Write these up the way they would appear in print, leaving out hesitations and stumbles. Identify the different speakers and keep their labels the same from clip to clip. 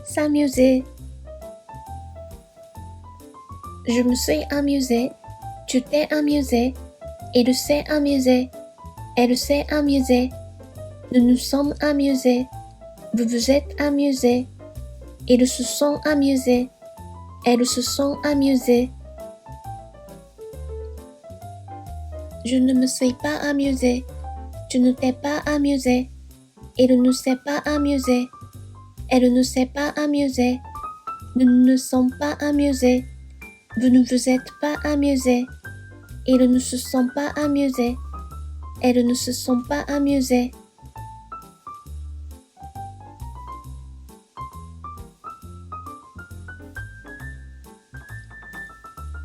Speaker 1: S'amuser. Je me suis amusé. Tu t'es amusé. Il s'est amusé. Elle s'est amusée. Nous nous sommes amusés. Vous vous êtes amusés. Ils se sont amusés. Elles se sont amusées. Je ne me suis pas amusé. Tu ne t'es pas amusé. Il ne s'est pas amusé. Elle ne s'est pas amusée. Nous ne nous sommes pas amusés. Vous ne vous êtes pas amusés. Ils ne se sont pas amusés. Elles ne se sont pas amusées.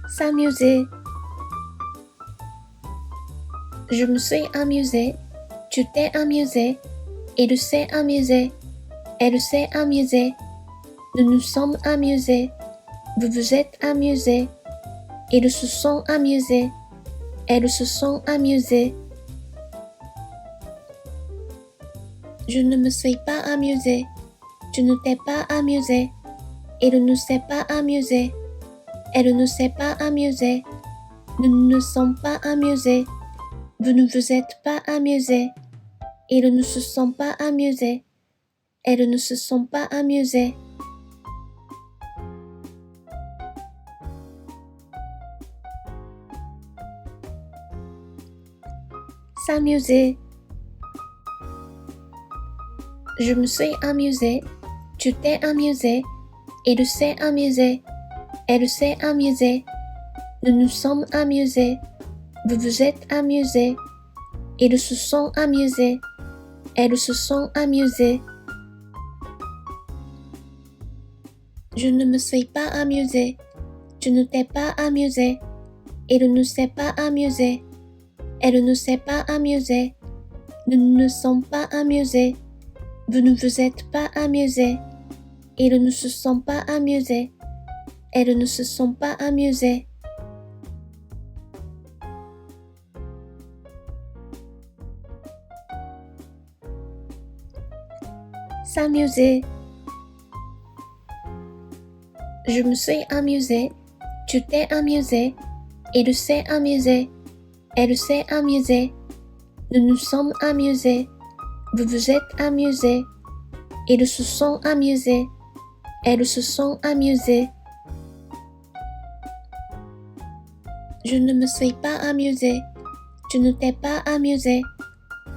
Speaker 1: S'amuser. Je me suis amusé. Tu t'es amusé. Il s'est amusé. Elle s'est amusée. Nous nous sommes amusés. Vous vous êtes amusés. Ils se sont amusés. Elles se sont amusées. Je ne me suis pas amusé. Tu ne t'es pas amusé. Il ne s'est pas amusé. Elle ne s'est pas amusée. Nous ne nous sommes pas amusés. Vous ne vous êtes pas amusés. Ils ne se sont pas amusés. Elles ne se sont pas amusées. S'amuser. Je me suis amusé. Tu t'es amusé. Il s'est amusé. Elle s'est amusée. Nous nous sommes amusés. Vous vous êtes amusés. Ils se sont amusés. Elles se sont amusées. Je ne me suis pas amusé. Tu ne t'es pas amusé. Il ne s'est pas amusé. Elle ne s'est pas amusée. Nous ne nous sommes pas amusés. Vous ne vous êtes pas amusés. Ils ne se sont pas amusés. Elles ne se sont pas amusées. S'amuser. Je me suis amusé. Tu t'es amusé. Il s'est amusé. Elle s'est amusée. Nous nous sommes amusés. Vous vous êtes amusés. Ils se sont amusés. Elles se sont amusées. Je ne me suis pas amusé. Tu ne t'es pas amusé.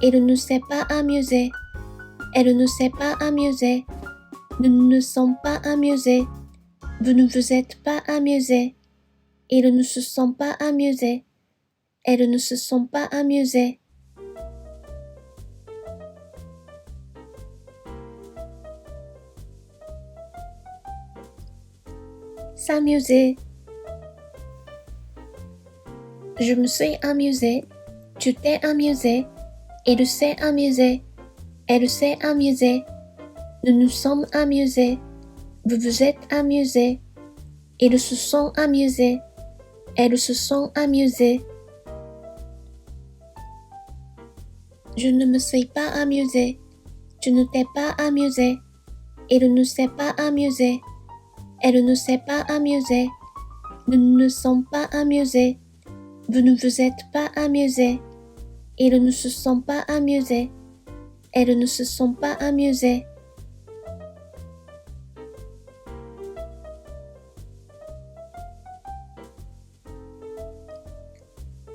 Speaker 1: Il ne s'est pas amusé. Elle ne s'est pas amusée. Nous ne nous sommes pas amusés. Vous ne vous êtes pas amusés. Ils ne se sont pas amusés. Elles ne se sont pas amusées. S'amuser. Je me suis amusé. Tu t'es amusé. Il s'est amusé. Elle s'est amusée. Nous nous sommes amusés. Vous vous êtes amusés. Ils se sont amusés. Elles se sont amusées. Je ne me suis pas amusé. Tu ne t'es pas amusé. Il ne s'est pas amusé. Elle ne s'est pas amusée. Nous ne nous sommes pas amusés. Vous ne vous êtes pas amusés. Ils ne se sont pas amusés. Elles ne se sont pas amusées.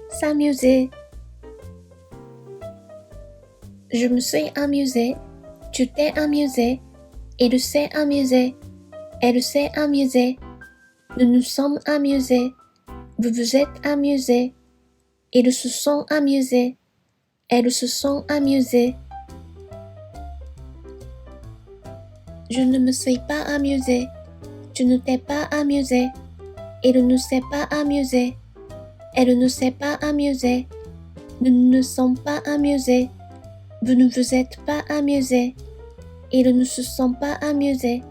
Speaker 1: S'amuser. Je me suis amusé. Tu t'es amusé. Il s'est amusé. Elle s'est amusée. Nous nous sommes amusés. Vous vous êtes amusés. Ils se sont amusés. Elles se sont amusées. Je ne me suis pas amusé. Tu ne t'es pas amusé. Il ne s'est pas amusé. Elle ne s'est pas amusée. Nous ne nous sommes pas amusés. Vous ne vous êtes pas amusés. Ils ne se sont pas amusés.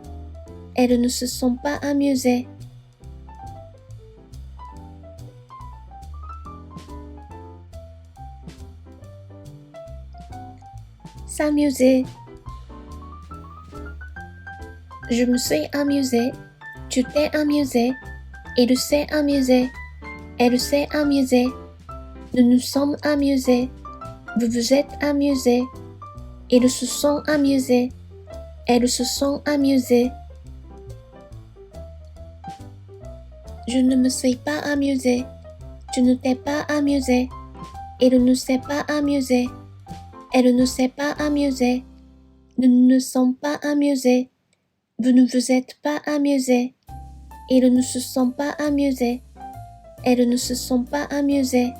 Speaker 1: Elles ne se sont pas amusées. S'amuser. Je me suis amusée. Tu t'es amusé. Il s'est amusé. Elle s'est amusée. Nous nous sommes amusés. Vous vous êtes amusés. Ils se sont amusés. Elles se sont amusées. Je ne me suis pas amusée. Tu ne t'es pas amusé. Il ne s'est pas amusé. Elle ne s'est pas amusée. Nous ne nous sommes pas amusés. Vous ne vous êtes pas amusés. Ils ne se sont pas amusés. Elles ne se sont pas amusées.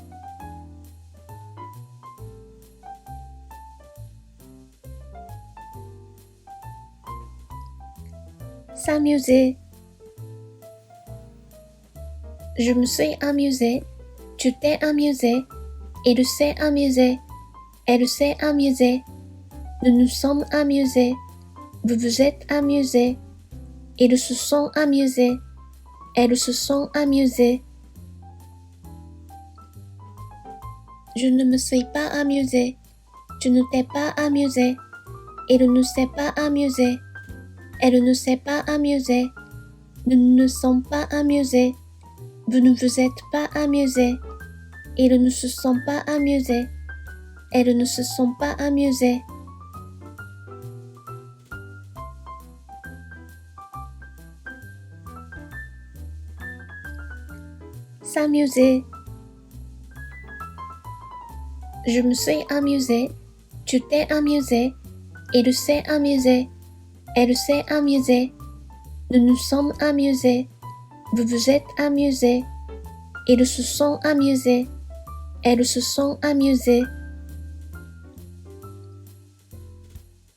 Speaker 1: S'amuser. Je me suis amusée. Tu t'es amusé. Il s'est amusé. Elle s'est amusée. Nous nous sommes amusés. Vous vous êtes amusés. Ils se sont amusés. Elles se sont amusées. Je ne me suis pas amusée. Tu ne t'es pas amusé. Il ne s'est pas amusé. Elle ne s'est pas amusée. Nous ne nous sommes pas amusés. Vous ne vous êtes pas amusés. Ils ne se sont pas amusés. Elles ne se sont pas amusées. S'amuser. Je me suis amusée. Tu t'es amusé. Il s'est amusé. Elle s'est amusée. Nous nous sommes amusés. Vous vous êtes amusés. Ils se sont amusés. Elles se sont amusées.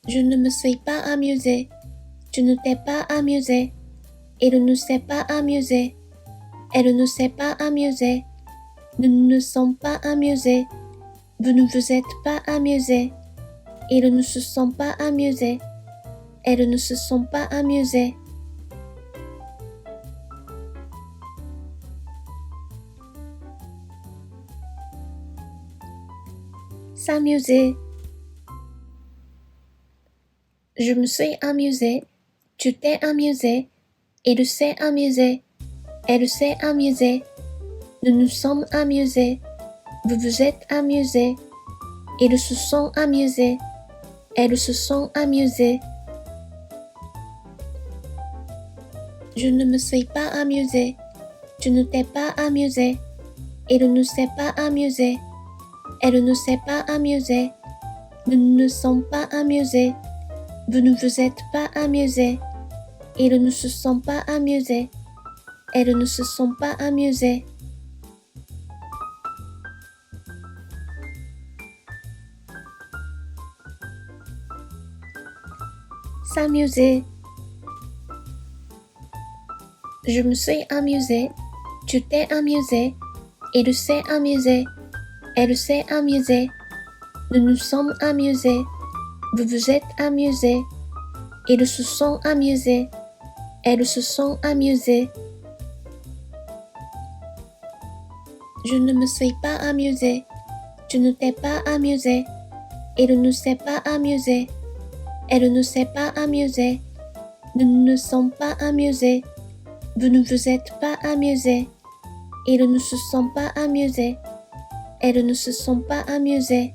Speaker 1: Je ne me suis pas amusée. Tu ne t'es pas amusé. Il ne s'est pas amusé. Elle ne s'est pas amusée. Nous ne nous sommes pas amusés. Vous ne vous êtes pas amusés. Ils ne se sont pas amusés. Elles ne se sont pas amusées. S'amuser. Je me suis amusée. Tu t'es amusé. Il s'est amusé. Elle s'est amusée. Nous nous sommes amusés. Vous vous êtes amusés. Ils se sont amusés. Elles se sont amusées. Je ne me suis pas amusée. Tu ne t'es pas amusé. Il ne s'est pas amusé. Elle ne s'est pas amusée. Nous ne nous sommes pas amusés. Vous ne vous êtes pas amusés. Ils ne se sont pas amusés. Elles ne se sont pas amusées. S'amuser. Je me suis amusée. Tu t'es amusé. Il s'est amusé. Elle s'est amusée. Nous nous sommes amusés. Vous vous êtes amusés. Ils se sont amusés. Elles se sont amusées. Je ne me suis pas amusée. Tu ne t'es pas amusé. Il ne s'est pas amusé. Elle ne s'est pas amusée. Nous ne nous sommes pas amusés. Vous ne vous êtes pas amusés. Ils ne se sont pas amusés. Elles ne se sont pas amusées.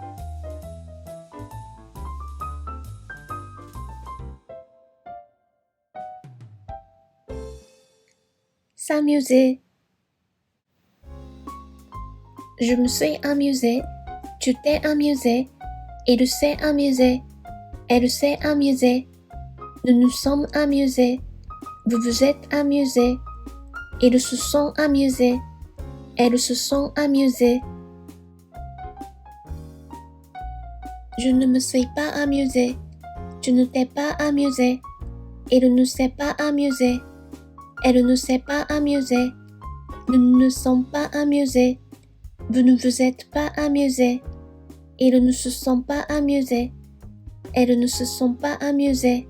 Speaker 1: S'amuser. Je me suis amusée. Tu t'es amusé. Il s'est amusé. Elle s'est amusée. Nous nous sommes amusés. Vous vous êtes amusés. Ils se sont amusés. Elles se sont amusées. Je ne me suis pas amusée. Tu ne t'es pas amusé. Il ne s'est pas amusé. Elle ne s'est pas amusée. Nous ne nous sommes pas amusés. Vous ne vous êtes pas amusés. Ils ne se sont pas amusés. Elles ne se sont pas amusées.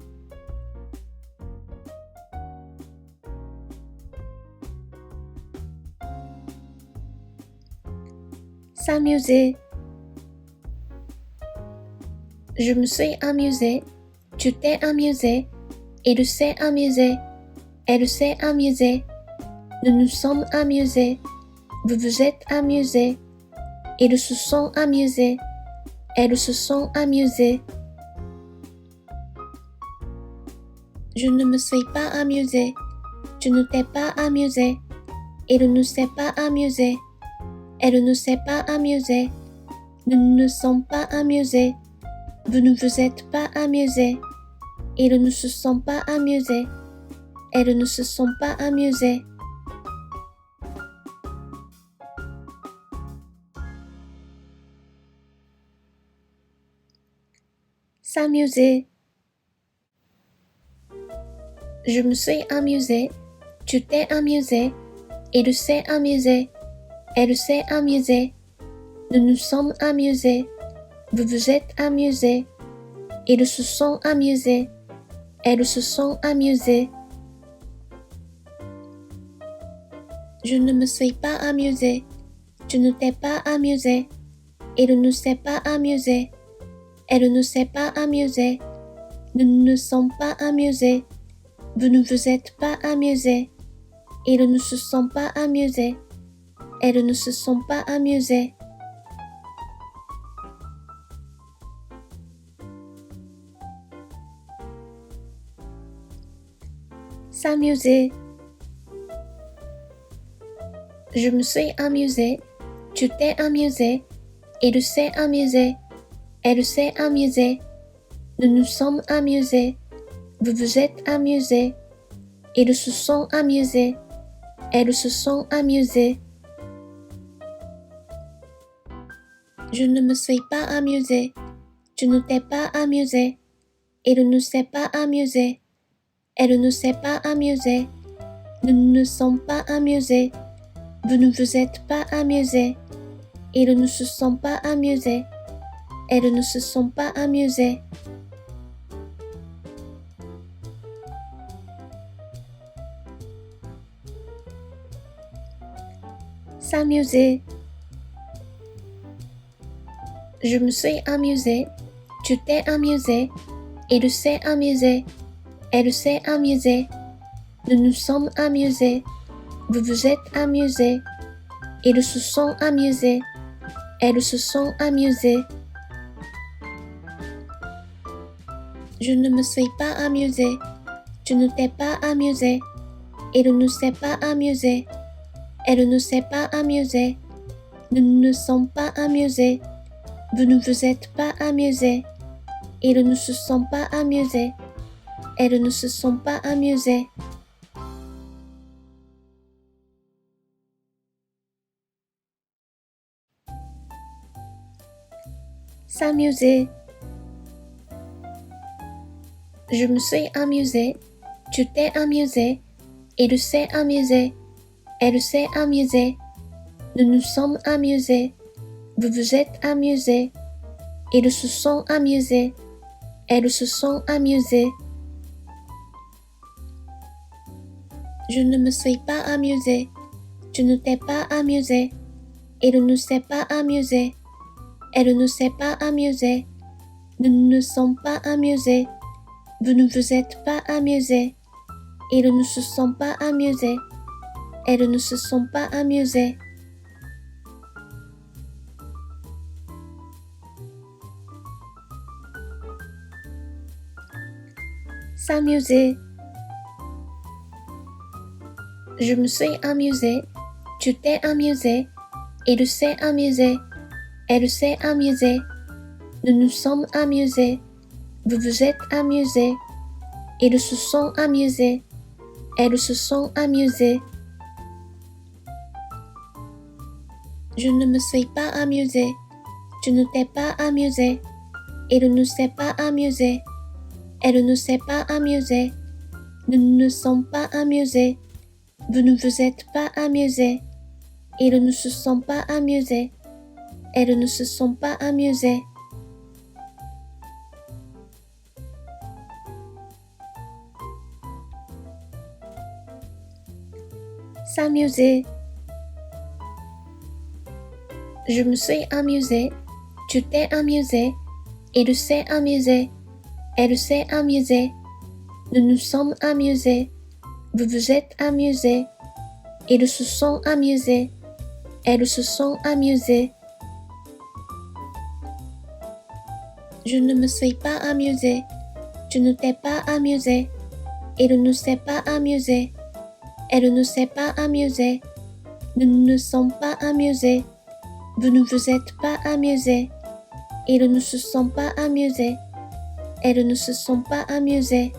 Speaker 1: S'amuser. Je me suis amusée. Tu t'es amusé. Il s'est amusé. Elle s'est amusée. Nous nous sommes amusés. Vous vous êtes amusés. Ils se sont amusés. Elles se sont amusées. Je ne me suis pas amusé. Tu ne t'es pas amusé. Il ne s'est pas amusé. Elle ne s'est pas amusée. Nous ne nous sommes pas amusés. Vous ne vous êtes pas amusés. Ils ne se sont pas amusés. Elles ne se sont pas amusées. S'amuser. Je me suis amusé. Tu t'es amusé. Il s'est amusé. Elle s'est amusée. Nous nous sommes amusés. Vous vous êtes amusés. Ils se sont amusés. Elles se sont amusées. Je ne me suis pas amusé. Tu ne t'es pas amusé. Il ne s'est pas amusé. Elle ne s'est pas amusée. Nous ne nous sommes pas amusés. Vous ne vous êtes pas amusés. Ils ne se sont pas amusés. Elles ne se sont pas amusées. S'amuser. Je me suis amusé. Tu t'es amusé. Il s'est amusé. Elle s'est amusée. Nous nous sommes amusés. Vous vous êtes amusés. Ils se sont amusés. Elles se sont amusées. Je ne me suis pas amusé. Tu ne t'es pas amusé. Il ne s'est pas amusé. Elle ne s'est pas amusée. Nous ne nous sommes pas amusés. Vous ne vous êtes pas amusés. Ils ne se sont pas amusés. Elles ne se sont pas amusées. S'amuser. Je me suis amusé. Tu t'es amusé. Il s'est amusé. Elle s'est amusée. Nous nous sommes amusés. Vous vous êtes amusés. Ils se sont amusés. Elles se sont amusées. Je ne me suis pas amusé. Tu ne t'es pas amusé. Il ne s'est pas amusé. Elle ne s'est pas amusée. Nous ne nous sommes pas amusés. Vous ne vous êtes pas amusés. Ils ne se sont pas amusés. Elles ne se sont pas amusées. S'amuser. Je me suis amusé. Tu t'es amusé. Il s'est amusé. Elle s'est amusée. Nous nous sommes amusés. Vous vous êtes amusés. Ils se sont amusés. Elles se sont amusées. Je ne me suis pas amusé. Tu ne t'es pas amusé. Il ne s'est pas amusé. Elle ne s'est pas amusée. Nous ne nous sommes pas amusés. Vous ne vous êtes pas amusés. Ils ne se sont pas amusés. Elles ne se sont pas amusées. S'amuser. Je me suis amusé. Tu t'es amusé. Il s'est amusé. Elle s'est amusée. Nous nous sommes amusés. Vous vous êtes amusés. Ils se sont amusés. Elles se sont amusées. Je ne me suis pas amusé. Tu ne t'es pas amusé. Il ne s'est pas amusé. Elle ne s'est pas amusée. Nous ne nous sommes pas amusés. Vous ne vous êtes pas amusés. Ils ne se sont pas amusés. Elles ne se sont pas amusées. S'amuser. Je me suis amusé. Tu t'es amusé. Il s'est amusé. Elle s'est amusée. Nous nous sommes amusés. Vous vous êtes amusés. Ils se sont amusés. Elles se sont amusées. Je ne me suis pas amusé. Tu ne t'es pas amusé. Il ne s'est pas amusé. Elle ne s'est pas amusée. Nous ne nous sommes pas amusés. Vous ne vous êtes pas amusés. Ils ne se sont pas amusés. Elles ne se sont pas amusées.